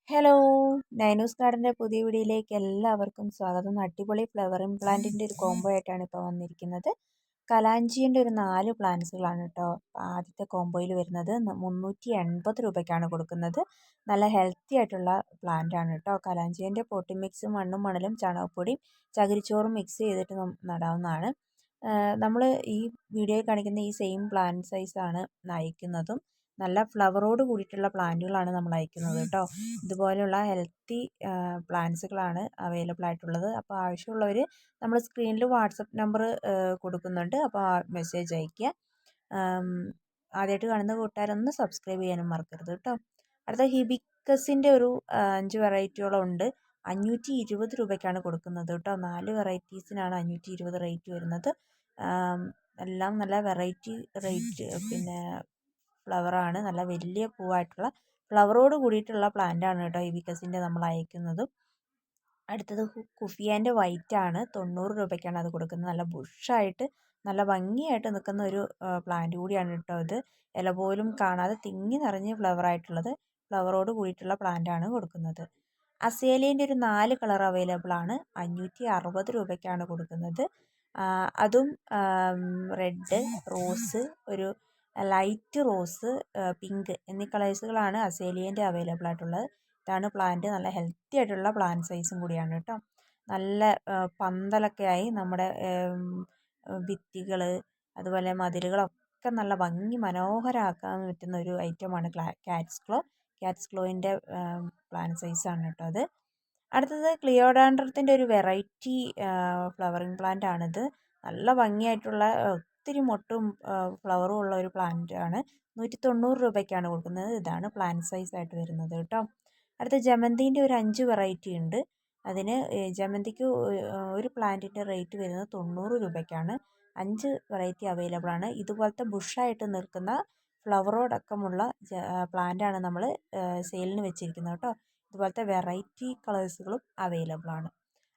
Hello, നൈനൂസ് ഗാർഡൻ്റെ പുതിയ വീഡിയോയിലേക്ക് എല്ലാവർക്കും സ്വാഗതം. അടിപൊളി ഫ്ലവറിങ് പ്ലാന്റിൻ്റെ ഒരു കോംബോ ആയിട്ടാണ് ഇപ്പോൾ വന്നിരിക്കുന്നത്. കലാഞ്ചിയുടെ ഒരു 4 പ്ലാന്റ്സുകളാണ് കേട്ടോ ആദ്യത്തെ കോംബോയിൽ വരുന്നത്. 380 രൂപയ്ക്കാണ് കൊടുക്കുന്നത്. നല്ല ഹെൽത്തി ആയിട്ടുള്ള പ്ലാന്റ് ആണ് കേട്ടോ. കലാഞ്ചിൻ്റെ പോട്ടി മിക്സ് മണ്ണും മണലും ചാണകപ്പൊടിയും ചകിരിച്ചോറും മിക്സ് ചെയ്തിട്ട് നടാവുന്നതാണ്. നമ്മൾ ഈ വീഡിയോയിൽ കാണിക്കുന്ന ഈ സെയിം പ്ലാന്റ് സൈസാണ് അയക്കുന്നതും. നല്ല ഫ്ലവറോട് കൂടിയിട്ടുള്ള പ്ലാന്റുകളാണ് നമ്മൾ അയക്കുന്നത് കേട്ടോ. ഇതുപോലെയുള്ള ഹെൽത്തി പ്ലാന്റ്സുകളാണ് അവൈലബിൾ ആയിട്ടുള്ളത്. അപ്പോൾ ആവശ്യമുള്ളവർ നമ്മൾ സ്ക്രീനിൽ വാട്സപ്പ് നമ്പർ കൊടുക്കുന്നുണ്ട്. അപ്പോൾ ആ മെസ്സേജ് അയയ്ക്കുക. ആദ്യമായിട്ട് കാണുന്ന കൂട്ടുകാരൊന്ന് സബ്സ്ക്രൈബ് ചെയ്യാനും മറക്കരുത് കേട്ടോ. അടുത്ത ഹിബിക്കസിൻ്റെ ഒരു 5 വെറൈറ്റിയോളം ഉണ്ട്. 520 രൂപയ്ക്കാണ് കൊടുക്കുന്നത് കേട്ടോ. 4 വെറൈറ്റീസിനാണ് 520 റേറ്റ് വരുന്നത്. എല്ലാം നല്ല വെറൈറ്റി റേറ്റ് പിന്നെ ഫ്ലവറാണ്. നല്ല വലിയ പൂവായിട്ടുള്ള ഫ്ലവറോട് കൂടിയിട്ടുള്ള പ്ലാന്റ് ആണ് കേട്ടോ ഹിബിക്കസിൻ്റെ നമ്മൾ അയക്കുന്നതും. അടുത്തത് കുഫിയാൻ്റെ വൈറ്റ് ആണ്. 90 രൂപയ്ക്കാണ് അത് കൊടുക്കുന്നത്. നല്ല ബുഷായിട്ട് നല്ല ഭംഗിയായിട്ട് നിൽക്കുന്ന ഒരു പ്ലാന്റ് കൂടിയാണ് കേട്ടോ ഇത്. ഇല പോലും കാണാതെ തിങ്ങി നിറഞ്ഞ് ഫ്ലവറായിട്ടുള്ളത് ഫ്ലവറോട് കൂടിയിട്ടുള്ള പ്ലാന്റ് ആണ് കൊടുക്കുന്നത്. അസേലിയൻ്റെ ഒരു 4 കളർ അവൈലബിൾ ആണ്. 560 രൂപയ്ക്കാണ് കൊടുക്കുന്നത്. അതും റെഡ്, റോസ്, ഒരു ലൈറ്റ് റോസ്, പിങ്ക് എന്നീ കളേഴ്സുകളാണ് അസേലിയൻ്റെ അവൈലബിൾ ആയിട്ടുള്ളത്. ഇതാണ് പ്ലാന്റ്. നല്ല ഹെൽത്തി ആയിട്ടുള്ള പ്ലാന്റ് സൈസും കൂടിയാണ് കേട്ടോ. നല്ല പന്തലൊക്കെ ആയി നമ്മുടെ ഭിത്തികൾ അതുപോലെ മതിലുകളൊക്കെ നല്ല ഭംഗി മനോഹരമാക്കാൻ പറ്റുന്ന ഒരു ഐറ്റമാണ് ക്യാറ്റ്സ് ക്ലോയിൻ്റെ പ്ലാന്റ് സൈസാണ് കേട്ടോ അത്. അടുത്തത് ക്ലിയോഡാൻഡ്രത്തിൻ്റെ ഒരു വെറൈറ്റി ഫ്ലവറിങ് പ്ലാന്റ് ആണിത്. നല്ല ഭംഗിയായിട്ടുള്ള ഒത്തിരി മൊട്ടും ഫ്ലവറും ഉള്ള ഒരു പ്ലാന്റ് ആണ്. 190 രൂപയ്ക്കാണ് കൊടുക്കുന്നത്. ഇതാണ് പ്ലാന്റ് സൈസ് ആയിട്ട് വരുന്നത് കേട്ടോ. അടുത്ത ജമന്തിൻ്റെ ഒരു 5 വെറൈറ്റി ഉണ്ട്. അതിന് ജമന്തിക്ക് ഒരു പ്ലാന്റിൻ്റെ റേറ്റ് വരുന്നത് 90 രൂപയ്ക്കാണ്. 5 വെറൈറ്റി അവൈലബിൾ ആണ്. ഇതുപോലത്തെ ബുഷായിട്ട് നിൽക്കുന്ന ഫ്ലവറോടക്കമുള്ള പ്ലാന്റാണ് നമ്മൾ സെയിലിന് വെച്ചിരിക്കുന്നത് കേട്ടോ. ഇതുപോലത്തെ വെറൈറ്റി കളേഴ്സുകളും അവൈലബിൾ ആണ്.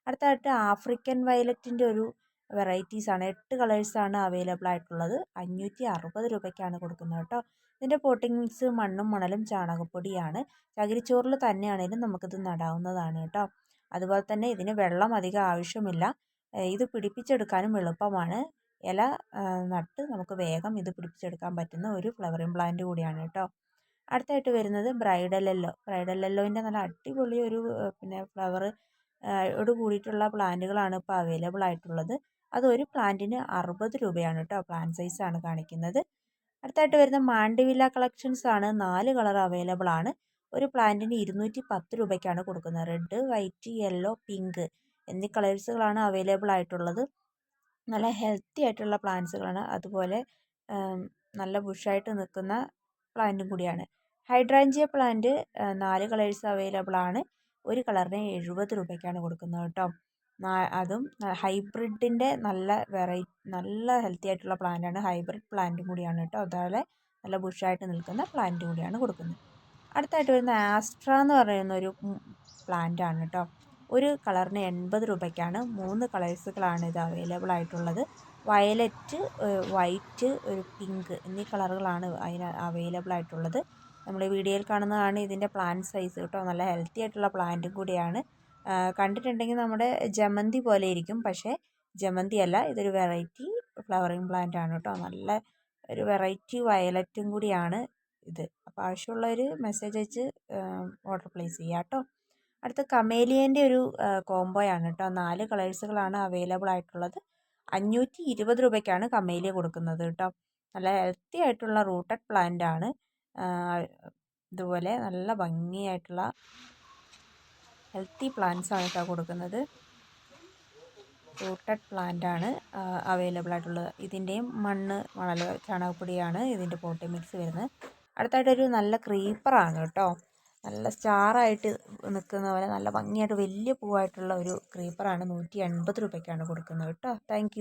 അടുത്തായിട്ട് ആഫ്രിക്കൻ വയലറ്റിൻ്റെ ഒരു വെറൈറ്റീസാണ്. 8 കളേഴ്സാണ് അവൈലബിൾ ആയിട്ടുള്ളത്. 560 രൂപയ്ക്കാണ് കൊടുക്കുന്നത് കേട്ടോ. ഇതിൻ്റെ പോട്ടിംഗ് മിക്സ് മണ്ണും മണലും ചാണകപ്പൊടിയാണ്. ചകിരിച്ചോറിൽ തന്നെയാണെങ്കിലും നമുക്കിത് നടാവുന്നതാണ് കേട്ടോ. അതുപോലെ തന്നെ ഇതിന് വെള്ളം അധികം ആവശ്യമില്ല. ഇത് പിടിപ്പിച്ചെടുക്കാനും എളുപ്പമാണ്. ഇല നട്ട് നമുക്ക് വേഗം ഇത് പിടിപ്പിച്ചെടുക്കാൻ പറ്റുന്ന ഒരു ഫ്ലവറിങ് പ്ലാന്റ് കൂടിയാണ് കേട്ടോ. അടുത്തായിട്ട് വരുന്നത് ബ്രൈഡൽ യെല്ലോൻ്റെ നല്ല അടിപൊളി ഒരു പിന്നെ ഫ്ലവർ ഓട് കൂടിയിട്ടുള്ള പ്ലാന്റുകളാണ് ഇപ്പോൾ അവൈലബിൾ ആയിട്ടുള്ളത്. അത് ഒരു പ്ലാന്റിന് 60 രൂപയാണ് കേട്ടോ. പ്ലാന്റ് സൈസാണ് കാണിക്കുന്നത്. അടുത്തായിട്ട് വരുന്ന മാൻഡിവില്ല കളക്ഷൻസ് ആണ്. 4 കളർ അവൈലബിൾ ആണ്. ഒരു പ്ലാന്റിന് 210 രൂപയ്ക്കാണ് കൊടുക്കുന്നത്. റെഡ്, വൈറ്റ്, യെല്ലോ, പിങ്ക് എന്നീ കളേഴ്സുകളാണ് അവൈലബിൾ ആയിട്ടുള്ളത്. നല്ല ഹെൽത്തി ആയിട്ടുള്ള പ്ലാന്റ്സുകളാണ്. അതുപോലെ നല്ല ബുഷായിട്ട് നിൽക്കുന്ന പ്ലാന്റും കൂടിയാണ്. ഹൈഡ്രാഞ്ചിയ പ്ലാന്റ് 4 കളേഴ്സ് അവൈലബിൾ ആണ്. ഒരു കളറിന് 70 രൂപയ്ക്കാണ് കൊടുക്കുന്നത് കേട്ടോ. അതും ഹൈബ്രിഡിൻ്റെ നല്ല ഹെൽത്തി ആയിട്ടുള്ള പ്ലാന്റാണ്. ഹൈബ്രിഡ് പ്ലാന്റും കൂടിയാണ് കേട്ടോ. അതുപോലെ നല്ല ബുഷായിട്ട് നിൽക്കുന്ന പ്ലാന്റ് കൂടിയാണ് കൊടുക്കുന്നത്. അടുത്തായിട്ട് വരുന്ന ആസ്ട്ര എന്ന് പറയുന്ന ഒരു പ്ലാന്റ് ആണ് കേട്ടോ. ഒരു കളറിന് 80 രൂപയ്ക്കാണ്. 3 കളേഴ്സുകളാണ് ഇത് അവൈലബിൾ ആയിട്ടുള്ളത്. വയലറ്റ്, വൈറ്റ്, ഒരു പിങ്ക് എന്നീ കളറുകളാണ് അതിന് അവൈലബിൾ ആയിട്ടുള്ളത്. നമ്മൾ വീഡിയോയിൽ കാണുന്നതാണ് ഇതിൻ്റെ പ്ലാന്റ് സൈസ് കേട്ടോ. നല്ല ഹെൽത്തി ആയിട്ടുള്ള പ്ലാന്റും കൂടിയാണ്. കണ്ടിട്ടുണ്ടെങ്കിൽ നമ്മുടെ ജമന്തി പോലെ ഇരിക്കും, പക്ഷേ ജമന്തി അല്ല. ഇതൊരു വെറൈറ്റി ഫ്ലവറിങ് പ്ലാന്റ് ആണ് കേട്ടോ. നല്ല ഒരു വെറൈറ്റി വയലറ്റും കൂടിയാണ് ഇത്. അപ്പോൾ ആവശ്യമുള്ളവർ മെസ്സേജ് അയച്ച് ഓർഡർ പ്ലേസ് ചെയ്യുക കേട്ടോ. അടുത്ത കമേലിയൻ്റെ ഒരു കോംബോയാണ് കേട്ടോ. 4 കളേഴ്സുകളാണ് അവൈലബിൾ ആയിട്ടുള്ളത്. 520 രൂപയ്ക്കാണ് കമേലിയ കൊടുക്കുന്നത് കേട്ടോ. നല്ല ഹെൽത്തി ആയിട്ടുള്ള റൂട്ടഡ് പ്ലാന്റ് ആണ്. ഇതുപോലെ നല്ല ഭംഗിയായിട്ടുള്ള ഹെൽത്തി പ്ലാന്റ്സ് ആണ് കേട്ടോ കൊടുക്കുന്നത്. റൂട്ടഡ് പ്ലാന്റ് ആണ് അവൈലബിൾ ആയിട്ടുള്ളത്. ഇതിൻ്റെയും മണൽ ചാണകപ്പൊടിയാണ് ഇതിൻ്റെ പോട്ടി മിക്സ് വരുന്നത്. അടുത്തായിട്ടൊരു നല്ല ക്രീപ്പറാണ് കേട്ടോ. നല്ല സ്റ്റാറായിട്ട് നിൽക്കുന്ന പോലെ നല്ല ഭംഗിയായിട്ട് വലിയ പൂവായിട്ടുള്ള ഒരു ക്രീപ്പറാണ്. 180 രൂപയ്ക്കാണ് കൊടുക്കുന്നത് കേട്ടോ. താങ്ക്